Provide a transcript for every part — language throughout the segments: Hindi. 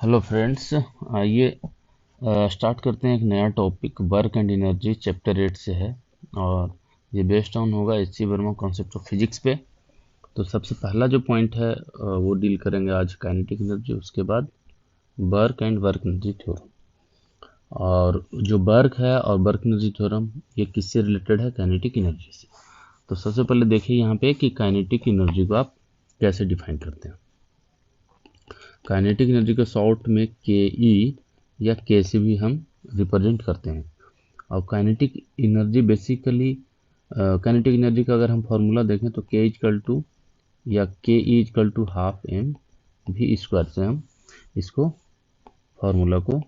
हेलो फ्रेंड्स, आइए स्टार्ट करते हैं एक नया topic. Work and energy chapter 8 से है और ये बेस्ड ऑन होगा एच.सी. वर्मा कॉन्सेप्ट ऑफ फिजिक्स पे। तो सबसे पहला जो पॉइंट है वो डील करेंगे आज काइनेटिक एनर्जी, उसके बाद work and work energy theorem. और जो वर्क है और वर्क एनर्जी थ्योरम ये किससे रिलेटेड है? काइनेटिक एनर्जी से। तो सबसे पहले देखिए यहाँ पे कि काइनेटिक एनर्जी को आप कैसे डिफाइन करते हैं। काइनेटिक एनर्जी को शॉर्ट में के ई या के से भी हम रिप्रेजेंट करते हैं। और kinetic energy basically kinetic energy का अगर हम फॉर्मूला देखें तो के इजकल टू या के ई इजकल टू हाफ एम भी स्क्वायर से हम इसको फार्मूला को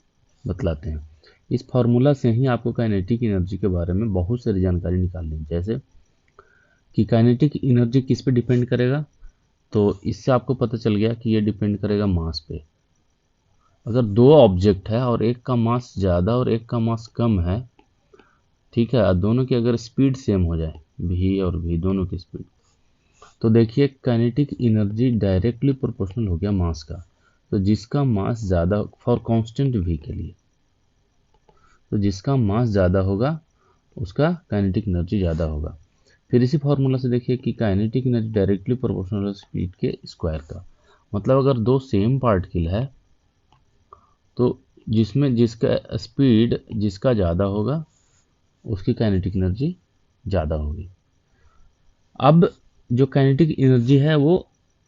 बतलाते हैं। इस फार्मूला से ही आपको काइनेटिक एनर्जी के बारे में बहुत सारी जानकारी निकालनी है। जैसे कि काइनेटिक एनर्जी किस पे डिपेंड करेगा, तो इससे आपको पता चल गया कि ये डिपेंड करेगा मास पे। अगर दो ऑब्जेक्ट है और एक का मास ज़्यादा और एक का मास कम है, ठीक है, और दोनों की अगर स्पीड सेम हो जाए, v और v दोनों की स्पीड, तो देखिए काइनेटिक एनर्जी डायरेक्टली प्रोपोर्शनल हो गया मास का। तो जिसका मास ज़्यादा फॉर कांस्टेंट v के लिए, तो जिसका मास ज़्यादा होगा उसका काइनेटिक एनर्जी ज़्यादा होगा। फिर इसी फार्मूला से देखिए कि काइनेटिक एनर्जी डायरेक्टली प्रोपोर्शनल है स्पीड के स्क्वायर का। मतलब अगर दो सेम पार्टिकल है तो जिसमें जिसका स्पीड जिसका ज़्यादा होगा उसकी काइनेटिक एनर्जी ज़्यादा होगी। अब जो काइनेटिक एनर्जी है वो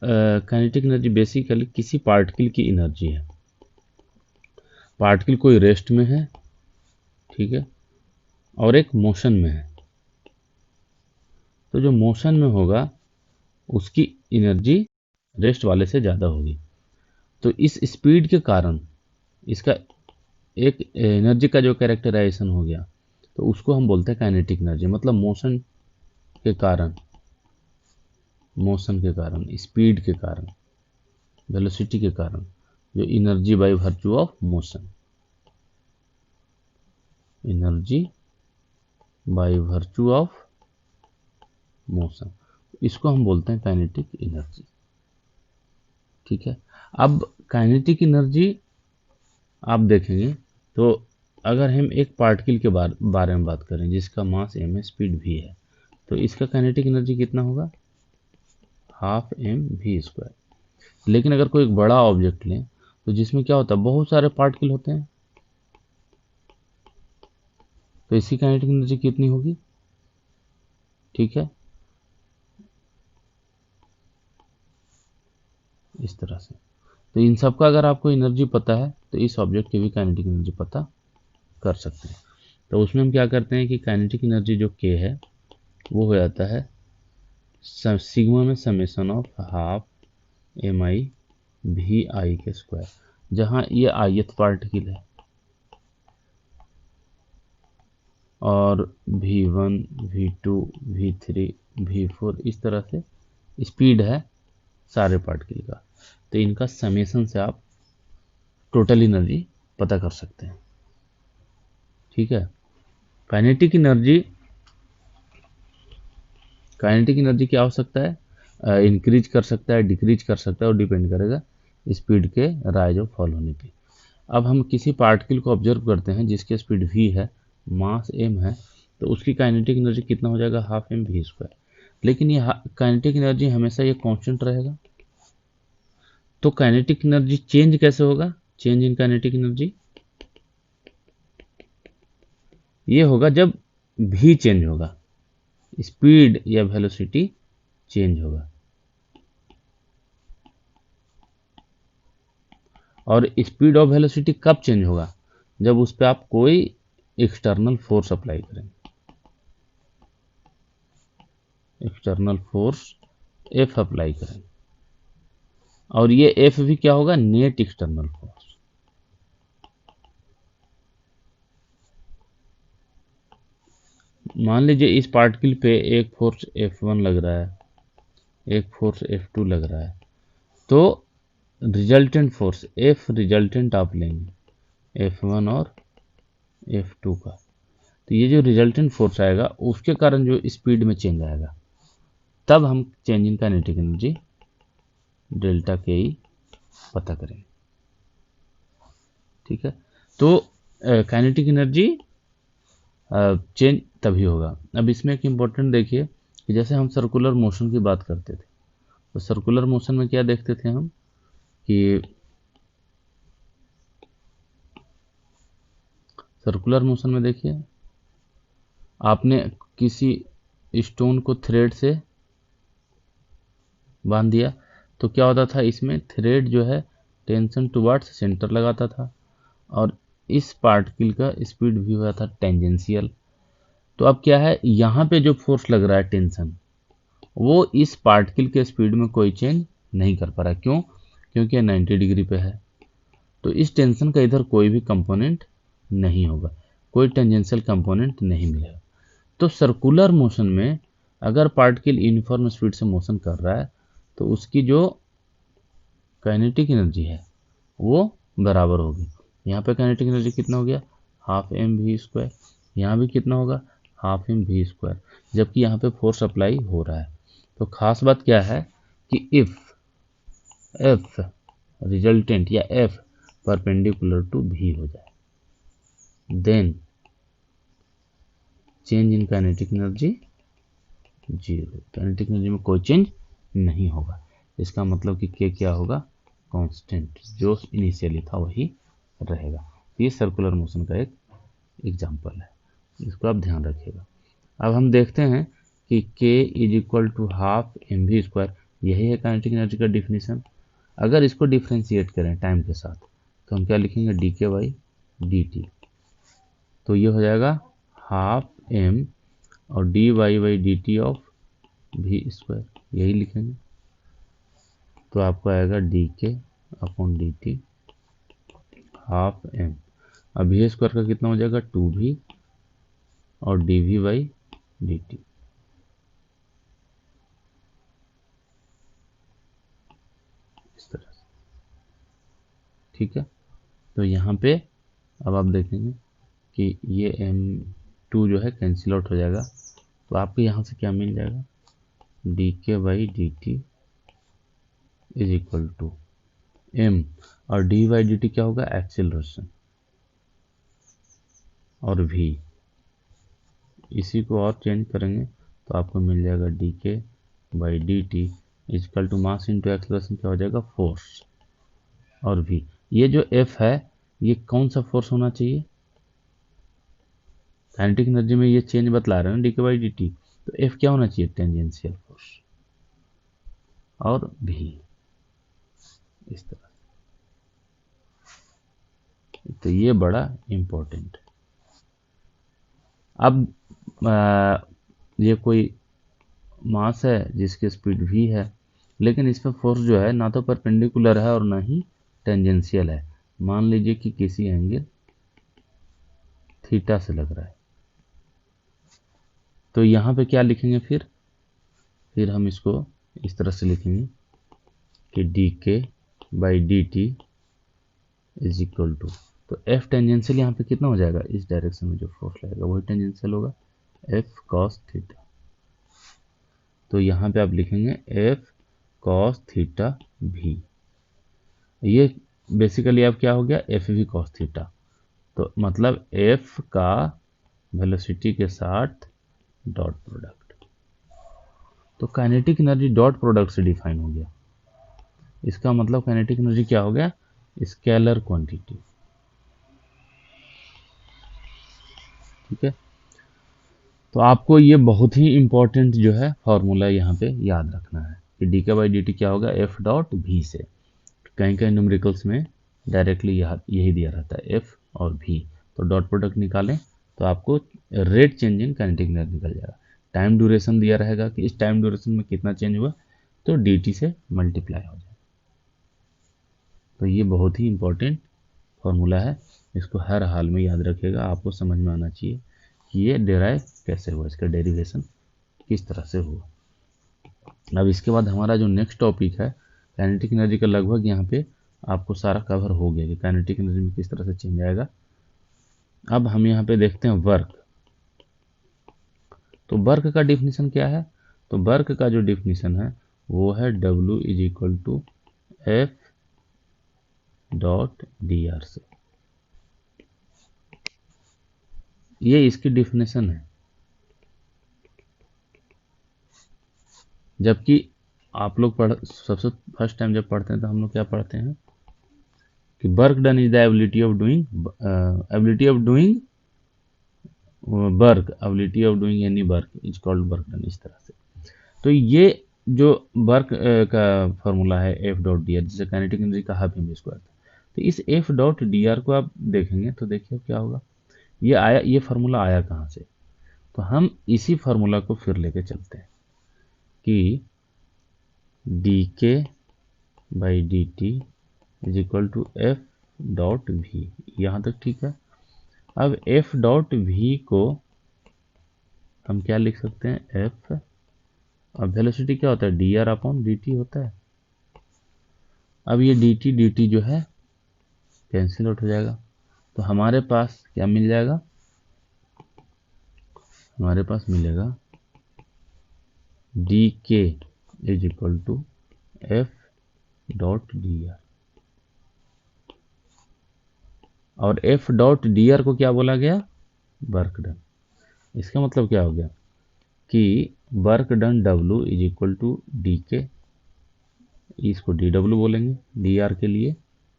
काइनेटिक एनर्जी बेसिकली किसी पार्टिकल की एनर्जी है। पार्टिकल कोई रेस्ट में है, ठीक है, और एक मोशन में है। तो जो मोशन में होगा उसकी एनर्जी रेस्ट वाले से ज़्यादा होगी। तो इस स्पीड के कारण इसका एक एनर्जी का जो कैरेक्टराइजेशन हो गया, तो उसको हम बोलते हैं काइनेटिक एनर्जी। मतलब के कारण मोशन के कारण, स्पीड के कारण, वेलोसिटी के कारण जो energy by virtue of motion, energy by virtue of motion, इसको हम बोलते हैं काइनेटिक एनर्जी। ठीक है। अब काइनेटिक एनर्जी आप देखेंगे तो अगर हम एक पार्टिकल के बारे में बात करें जिसका मास m है, स्पीड v है, तो इसका काइनेटिक एनर्जी कितना होगा? Half m v square. लेकिन अगर कोई एक बड़ा ऑब्जेक्ट लें तो जिसमें क्या होता है, बहुत सारे पार्टिकल होते हैं, तो इसकी काइनेटिक एनर्जी कितनी होगी? ठीक है, इस तरह से। तो इन सब का अगर आपको एनर्जी पता है तो इस ऑब्जेक्ट की भी काइनेटिक एनर्जी पता कर सकते हैं। तो उसमें हम क्या करते हैं कि काइनेटिक एनर्जी जो के है वो हो जाता है सिग्मा में summation of half M I V I के स्क्वायर, जहाँ ये ith पार्टिकल है और v1 v2 v3 v4 इस तरह से स्पीड है सारे पार्टिकल का। तो इनका समेशन से आप टोटल एनर्जी पता कर सकते हैं। ठीक है। काइनेटिक एनर्जी काइनेटिक एनर्जी क्या हो सकता है? इंक्रीज कर सकता है, डिक्रीज कर सकता है, और डिपेंड करेगा स्पीड के राइज और फॉल होने पे। अब हम किसी पार्टिकल को ऑब्जर्व करते हैं जिसकी स्पीड v है, मास m है, तो उसकी काइनेटिक एनर्जी कितना हो जाएगा? Half m v square. लेकिन ये काइनेटिक एनर्जी हमेशा ये कांस्टेंट रहेगा। तो काइनेटिक एनर्जी चेंज कैसे होगा? चेंज इन काइनेटिक एनर्जी ये होगा जब v चेंज होगा, स्पीड या वेलोसिटी चेंज होगा। और स्पीड और वेलोसिटी कब चेंज होगा? जब उस पर आप कोई एक्सटर्नल फोर्स अप्लाई करें। एक्सटर्नल फोर्स एफ अप्लाई करें, और ये एफ भी क्या होगा? Net external force. मान लीजिए इस पार्टिकल पे एक फोर्स F1 लग रहा है, एक फोर्स F2 लग रहा है, तो रिजल्टेंट फोर्स F रिजल्टेंट आप लेंगे F1 और F2 का। तो ये जो रिजल्टेंट फोर्स आएगा उसके कारण जो स्पीड में चेंज आएगा, तब हम change in kinetic energy delta के ई पता करेंगे। ठीक है। तो काइनेटिक एनर्जी चेंज तभी होगा। अब इसमें एक इम्पोर्टेंट देखिए कि जैसे हम सर्कुलर मोशन की बात करते थे, तो सर्कुलर मोशन में क्या देखते थे हम कि सर्कुलर मोशन में देखिए आपने किसी स्टोन को थ्रेड से बांध दिया तो क्या होता था, इसमें थ्रेड जो है टेंशन टुवर्ड्स सेंटर लगाता था और इस पार्टिकल का स्पीड भी हुआ था टेंजेंशियल। तो अब क्या है, यहाँ पे जो फोर्स लग रहा है टेंशन, वो इस पार्टिकल के स्पीड में कोई चेंज नहीं कर पा रहा। क्यों? क्योंकि 90 डिग्री पे है, तो इस टेंशन का इधर कोई भी कंपोनेंट नहीं होगा, कोई टेंजेंशियल कंपोनेंट नहीं मिलेगा। तो सर्कुलर मोशन में अगर पार्टिकल यूनिफॉर्म स्पीड से मोशन कर रहा है तो उसकी जो काइनेटिक एनर्जी है वो बराबर होगी। यहाँ पे काइनेटिक एनर्जी कितना हो गया, हाफ एम वी स्क्वायर। यहाँ भी कितना होगा, हाफ एम वी स्क्वायर, जबकि यहाँ पे फोर्स अप्लाई हो रहा है। तो खास बात क्या है कि इफ एफ रिजल्टेंट या एफ परपेंडिकुलर टू भी हो जाए then change in kinetic energy zero. Kinetic energy में कोई चेंज नहीं होगा। इसका मतलब कि के क्या होगा, कांस्टेंट, जो इनिशियली था वही रहेगा। ये सर्कुलर मोशन का एक एग्जांपल है, इसको आप ध्यान रखिएगा। अब हम देखते हैं कि K is equal to half m v square, यही है काइनेटिक एनर्जी का डिफिनीशन। अगर इसको डिफ्रेंशिएट करें टाइम के साथ तो हम क्या लिखेंगे, d K by d T. तो ये हो जाएगा हाफ एम और d y by d t of v square, यही लिखेंगे। तो आपको आएगा d K upon d t half m. अब वी स्क्वायर का कितना हो जाएगा, 2v और d v by d t. इस तरह से, ठीक है। तो यहाँ पे अब आप देखेंगे कि ये m2 जो है कैंसिल आउट हो जाएगा, तो आपको यहाँ से क्या मिल जाएगा, d K by d t is equal to m और डी बाई डी टी क्या होगा, एक्सेलरेशन, और v, इसी को और चेंज करेंगे तो आपको मिल जाएगा d K by d t is equal to mass into acceleration क्या हो जाएगा, फोर्स, और v। ये जो f है ये कौन सा फोर्स होना चाहिए, काइनेटिक एनर्जी में ये चेंज बतला रहे हैं D K by d T, तो f क्या होना चाहिए, टेंजेंशियल फोर्स, और v इस तरह। तो ये बड़ा इंपॉर्टेंट। अब ये कोई मास है जिसकी स्पीड v है, लेकिन इस पर फोर्स जो है ना तो परपेंडिकुलर है और ना ही टेंजेंशियल है। मान लीजिए कि किसी एंगल थीटा से लग रहा है, तो यहाँ पे क्या लिखेंगे, फिर हम इसको इस तरह से लिखेंगे कि d K by d t is equal to, तो एफ टेंजेंशियल यहाँ पे कितना हो जाएगा, इस डायरेक्शन में जो फोर्स लगेगा वही टेंजेंशियल होगा, एफ कॉस थीटा। तो यहाँ पे आप लिखेंगे एफ कॉस थीटा भी, ये बेसिकली अब क्या हो गया, एफ वी कॉस थीटा। तो मतलब एफ का वेलोसिटी के साथ डॉट प्रोडक्ट, तो काइनेटिक एनर्जी डॉट प्रोडक्ट से डिफाइन हो गया। इसका मतलब काइनेटिक एनर्जी क्या हो गया, स्केलर क्वांटिटी, ठीक है। तो आपको ये बहुत ही इंपॉर्टेंट जो है फॉर्मूला यहाँ पे याद रखना है कि d K by d t क्या होगा, एफ डॉट वी से। कहीं कहीं न्यूमेरिकल्स में डायरेक्टली यही दिया रहता है, एफ और वी। तो डॉट प्रोडक्ट निकालें तो आपको rate change in kinetic energy निकल जाएगा। टाइम ड्यूरेशन दिया रहेगा कि इस टाइम ड्यूरेशन में कितना चेंज हुआ, तो डी टी से मल्टीप्लाई हो जाए। तो ये बहुत ही इंपॉर्टेंट फॉर्मूला है, इसको हर हाल में याद रखिएगा। आपको समझ में आना चाहिए कि ये डेराइव कैसे हुआ, इसका डेरिवेशन किस तरह से हुआ। अब इसके बाद हमारा जो नेक्स्ट टॉपिक है काइनेटिक एनर्जी का, लगभग यहाँ पे आपको सारा कवर हो गया कि काइनेटिक एनर्जी में किस तरह से चेंज आएगा। अब हम यहाँ पे देखते हैं वर्क। तो वर्क का डिफिनीशन क्या है, तो वर्क का जो डिफिनीशन है वो है W is equal to F dot d r से। ये इसकी डिफिनेशन है। जबकि आप लोग सबसे फर्स्ट टाइम जब पढ़ते हैं तो हम लोग क्या पढ़ते हैं कि work done is the ability of doing ability of doing any work is called work done, इस तरह से। तो ये जो वर्क का फॉर्मूला है एफ डॉट डी आर, जिसे काइनेटिक एनर्जी का हाफ एम स्क्वायर था, तो इस एफ डॉट डी आर को आप देखेंगे तो देखिए क्या होगा। ये फार्मूला आया कहाँ से, तो हम इसी फार्मूला को फिर लेके चलते हैं कि d K by d t is equal to F dot v. यहाँ तक ठीक है। अब एफ डॉट वी को हम क्या लिख सकते हैं, एफ, अब वेलोसिटी क्या होता है, D R upon d T होता है। अब ये डी टी जो है कैंसिल आउट हो जाएगा, तो हमारे पास क्या मिल जाएगा, हमारे पास मिलेगा d K is equal to F dot d r. और एफ डॉट डी आर को क्या बोला गया, वर्क डन। इसका मतलब क्या हो गया कि work done W is equal to d K, इसको डी डब्ल्यू बोलेंगे डी आर के लिए,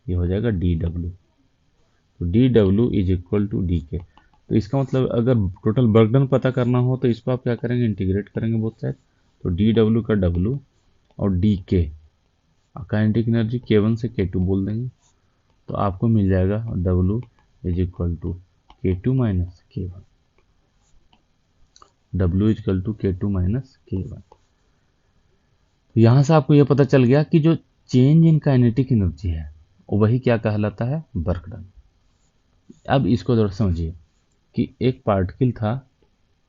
ये हो जाएगा डी डब्ल्यू। तो d W is equal to d K. तो इसका मतलब अगर टोटल वर्क डन पता करना हो तो इसको आप क्या करेंगे, इंटीग्रेट करेंगे बोथ साइड। तो डी डब्ल्यू का डब्ल्यू और डी के, काइनेटिक एनर्जी के वन से के टू बोल देंगे, तो आपको मिल जाएगा W is equal to K two minus K one, W is equal to K two minus K one. यहां से आपको यह पता चल गया कि जो चेंज इन काइनेटिक एनर्जी है वही क्या कहलाता है, वर्क डन। अब इसको थोड़ा समझिए कि एक पार्टिकल था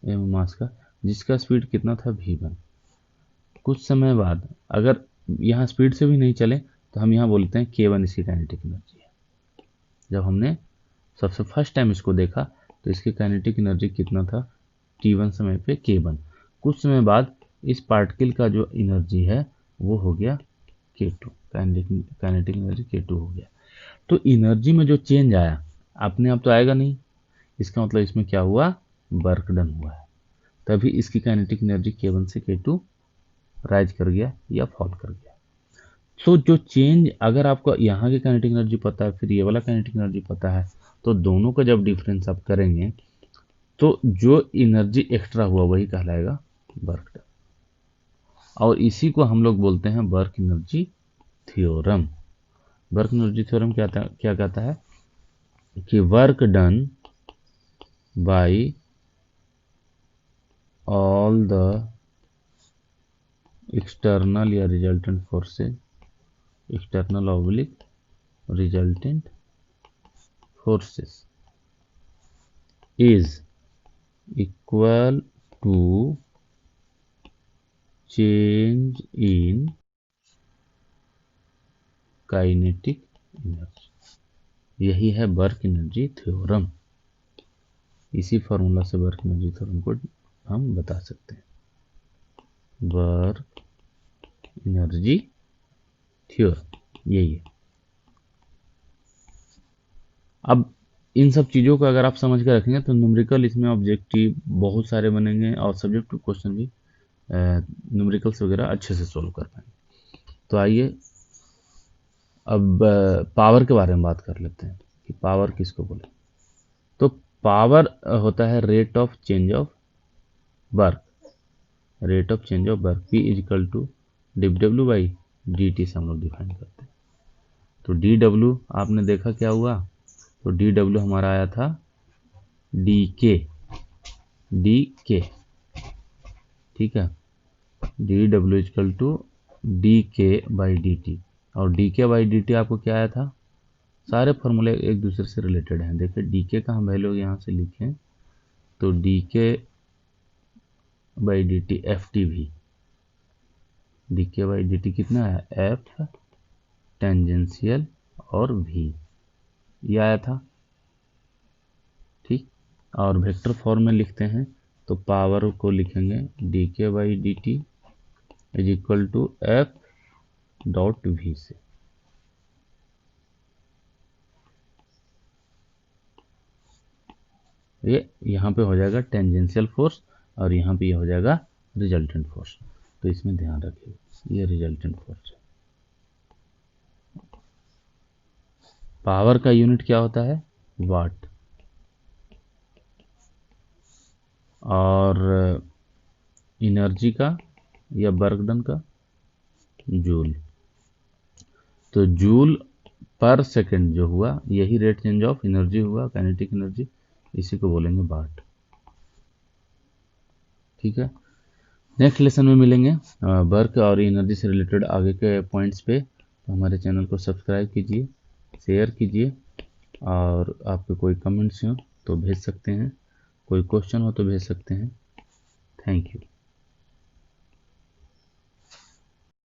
एम मास का, जिसका स्पीड कितना था v1। कुछ समय बाद अगर यहाँ स्पीड से भी नहीं चले तो हम यहाँ बोलते हैं k1 इसकी काइनेटिक एनर्जी है। जब हमने सबसे फर्स्ट टाइम इसको देखा तो इसकी काइनेटिक एनर्जी कितना था, t1 समय पे k1। कुछ समय बाद इस पार्टिकल का जो एनर्जी है वो हो गया k2, काइनेटिक एनर्जी k2 हो गया। तो एनर्जी में जो चेंज आया अपने आप तो आएगा नहीं, इसका मतलब इसमें क्या हुआ, वर्क डन हुआ है, तभी इसकी काइनेटिक एनर्जी k1 से k2 राइज कर गया या फॉल कर गया। तो जो चेंज, अगर आपको यहाँ की काइनेटिक एनर्जी पता है फिर ये वाला काइनेटिक एनर्जी पता है, तो दोनों का जब डिफरेंस आप करेंगे तो जो एनर्जी एक्स्ट्रा हुआ वही कहलाएगा वर्क डन। और इसी को हम लोग बोलते हैं work energy theorem. Work energy theorem क्या कहता है कि work done by all the external या resultant forces, external oblique resultant forces is equal to change in kinetic energy. यही है वर्क एनर्जी थ्योरम। इसी फॉर्मूला से वर्क एनर्जी थ्योरम को हम बता सकते हैं, वर्क एनर्जी थ्योरम यही है। अब इन सब चीज़ों को अगर आप समझ कर रखेंगे तो न्यूमेरिकल इसमें ऑब्जेक्टिव बहुत सारे बनेंगे और सब्जेक्टिव क्वेश्चन भी न्यूमेरिकल्स वगैरह अच्छे से सोल्व कर पाएंगे। तो आइए अब पावर के बारे में बात कर लेते हैं कि पावर किसको बोले। तो पावर होता है rate of change of work, rate of change of work P is equal to W by d t से हम लोग डिफाइन करते हैं। तो डी डब्ल्यू आपने देखा क्या हुआ, तो डी डब्ल्यू हमारा आया था डी के, ठीक है, d W is equal to d K by d t. और d K by d t आपको क्या आया था, सारे फॉर्मूले एक दूसरे से रिलेटेड हैं। देखिए डी के का हम वैल्यू यहाँ से लिखें तो D K by d T F T भी, D K by d T कितना है, एफ टेंजेंशियल और वी, ये आया था, ठीक। और वेक्टर फॉर्म में लिखते हैं तो पावर को लिखेंगे d K by d t is equal to F dot v से। ये यहाँ पे हो जाएगा टेंजेंशियल फोर्स और यहाँ पे ये हो जाएगा रिजल्टेंट फोर्स। तो इसमें ध्यान रखिए, ये रिजल्टेंट फोर्स। पावर का यूनिट क्या होता है? वाट। और एनर्जी का या वर्क डन का? जूल। तो जूल पर सेकंड जो हुआ, यही रेट चेंज ऑफ एनर्जी हुआ, काइनेटिक एनर्जी, इसी को बोलेंगे वाट। ठीक है, नेक्स्ट लेसन में मिलेंगे वर्क और एनर्जी से रिलेटेड आगे के पॉइंट्स पे। तो हमारे चैनल को सब्सक्राइब कीजिए, शेयर कीजिए, और आपके कोई कमेंट्स हो तो भेज सकते हैं, कोई क्वेश्चन हो तो भेज सकते हैं। Thank you.